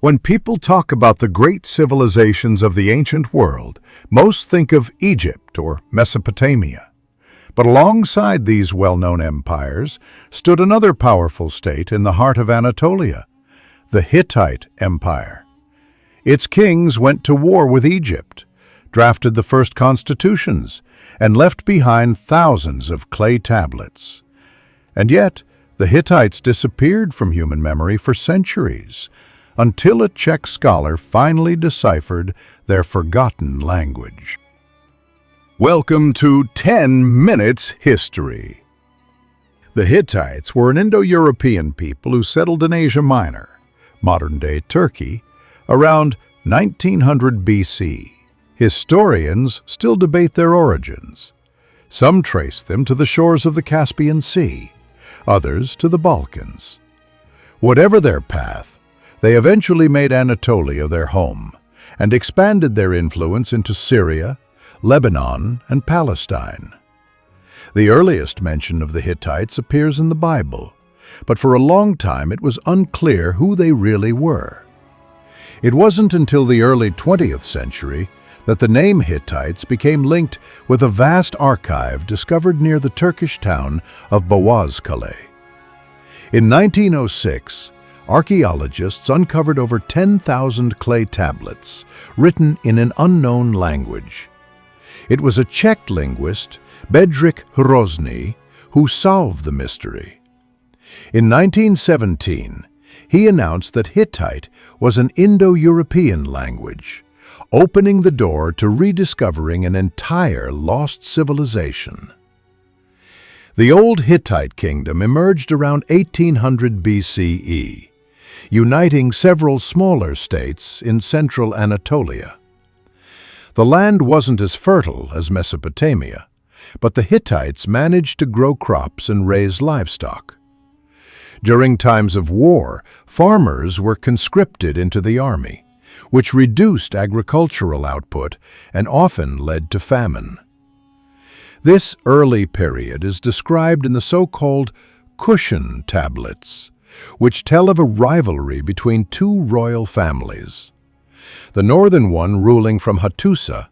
When people talk about the great civilizations of the ancient world, most think of Egypt or Mesopotamia. But alongside these well-known empires stood another powerful state in the heart of Anatolia, the Hittite Empire. Its kings went to war with Egypt, drafted the first constitutions, and left behind thousands of clay tablets. And yet, the Hittites disappeared from human memory for centuries, until a Czech scholar finally deciphered their forgotten language. Welcome to 10 Minutes History. The Hittites were an Indo-European people who settled in Asia Minor, modern-day Turkey, around 1900 BC. Historians still debate their origins. Some trace them to the shores of the Caspian Sea, others to the Balkans. Whatever their path, they eventually made Anatolia their home and expanded their influence into Syria, Lebanon, and Palestine. The earliest mention of the Hittites appears in the Bible, but for a long time it was unclear who they really were. It wasn't until the early 20th century that the name Hittites became linked with a vast archive discovered near the Turkish town of Boğazkale. In 1906, archaeologists uncovered over 10,000 clay tablets written in an unknown language. It was a Czech linguist, Bedřich Hrozný, who solved the mystery. In 1917, he announced that Hittite was an Indo-European language, opening the door to rediscovering an entire lost civilization. The Old Hittite Kingdom emerged around 1800 BCE, uniting several smaller states in central Anatolia. The land wasn't as fertile as Mesopotamia, but the Hittites managed to grow crops and raise livestock. During times of war, farmers were conscripted into the army, which reduced agricultural output and often led to famine. This early period is described in the so-called Cushion tablets, which tell of a rivalry between two royal families, the northern one ruling from Hattusa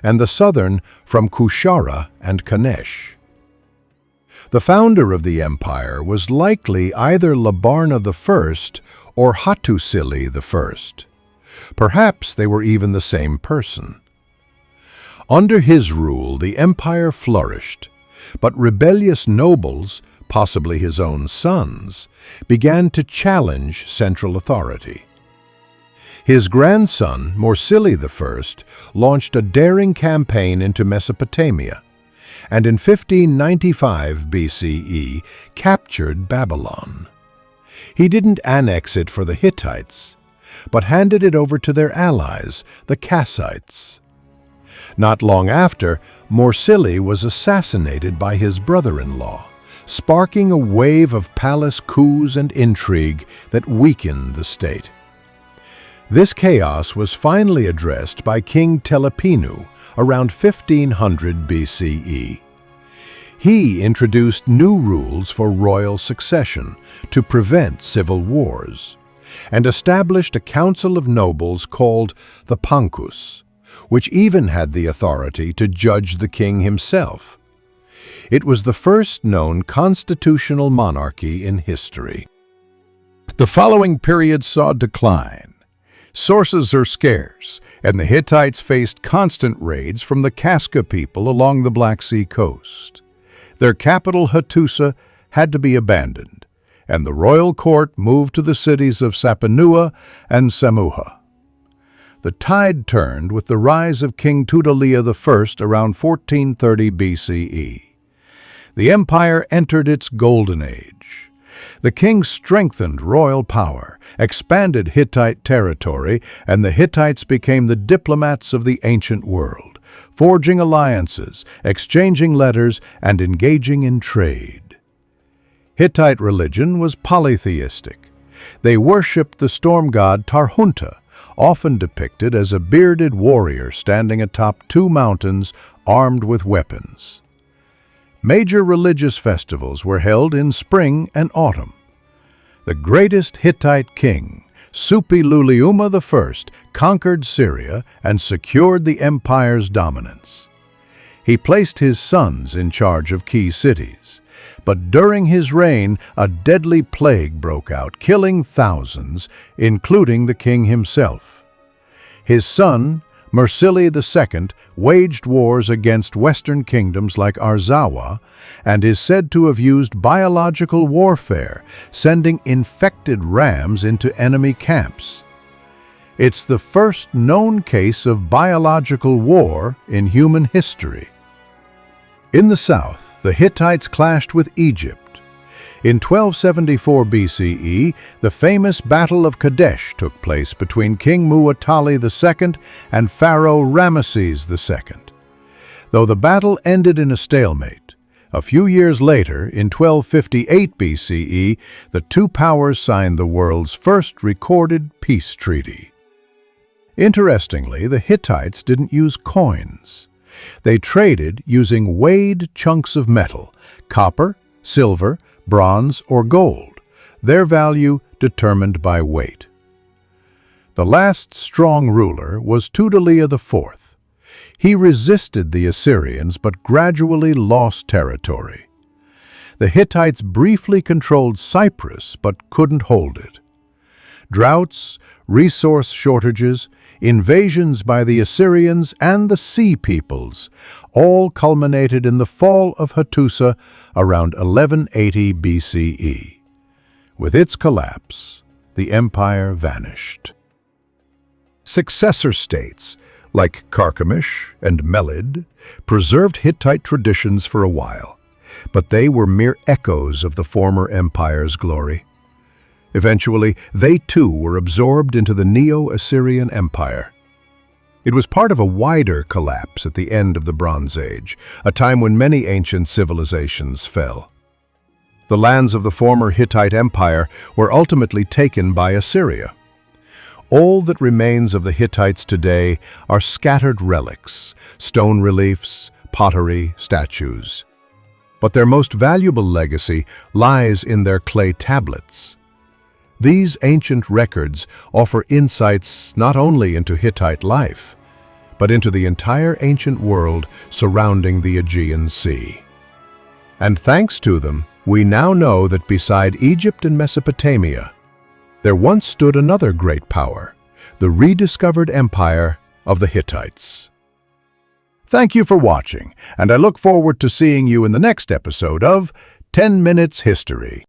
and the southern from Kushara and Kanesh. The founder of the empire was likely either Labarna I or Hattusili I. Perhaps they were even the same person. Under his rule, the empire flourished, but rebellious nobles, possibly his own sons, began to challenge central authority. His grandson, Mursili I, launched a daring campaign into Mesopotamia, and in 1595 BCE captured Babylon. He didn't annex it for the Hittites, but handed it over to their allies, the Kassites. Not long after, Mursili was assassinated by his brother-in-law, sparking a wave of palace coups and intrigue that weakened the state. This chaos was finally addressed by King Telepinu around 1500 BCE. He introduced new rules for royal succession to prevent civil wars, and established a council of nobles called the Pancus, which even had the authority to judge the king himself. It was the first known constitutional monarchy in history. The following period saw decline. Sources are scarce, and the Hittites faced constant raids from the Kaska people along the Black Sea coast. Their capital, Hattusa, had to be abandoned, and the royal court moved to the cities of Sapanua and Samuha. The tide turned with the rise of King Tudhaliya I around 1430 BCE. The empire entered its golden age. The king strengthened royal power, expanded Hittite territory, and the Hittites became the diplomats of the ancient world, forging alliances, exchanging letters, and engaging in trade. Hittite religion was polytheistic. They worshipped the storm god Tarhunta, often depicted as a bearded warrior standing atop two mountains armed with weapons. Major religious festivals were held in spring and autumn. The greatest Hittite king, Suppiluliuma I conquered Syria and secured the empire's dominance. He placed his sons in charge of key cities, but during his reign a deadly plague broke out, killing thousands, including the king himself. His son, Mursili II, waged wars against Western kingdoms like Arzawa and is said to have used biological warfare, sending infected rams into enemy camps. It's the first known case of biological war in human history. In the south, the Hittites clashed with Egypt. In 1274 BCE, the famous Battle of Kadesh took place between King Muwatalli II and Pharaoh Ramesses II. Though the battle ended in a stalemate, a few years later, in 1258 BCE, the two powers signed the world's first recorded peace treaty. Interestingly, the Hittites didn't use coins. They traded using weighed chunks of metal, copper, silver, bronze, or gold, their value determined by weight. The last strong ruler was Tudhaliya IV. He resisted the Assyrians but gradually lost territory. The Hittites briefly controlled Cyprus but couldn't hold it. Droughts, resource shortages, invasions by the Assyrians and the Sea Peoples all culminated in the fall of Hattusa around 1180 BCE. With its collapse, the empire vanished. Successor states, like Carchemish and Melid, preserved Hittite traditions for a while, but they were mere echoes of the former empire's glory. Eventually, they too were absorbed into the Neo-Assyrian Empire. It was part of a wider collapse at the end of the Bronze Age, a time when many ancient civilizations fell. The lands of the former Hittite Empire were ultimately taken by Assyria. All that remains of the Hittites today are scattered relics, stone reliefs, pottery, statues. But their most valuable legacy lies in their clay tablets. These ancient records offer insights not only into Hittite life, but into the entire ancient world surrounding the Aegean Sea. And thanks to them, we now know that beside Egypt and Mesopotamia, there once stood another great power, the rediscovered empire of the Hittites. Thank you for watching, and I look forward to seeing you in the next episode of 10 Minutes History.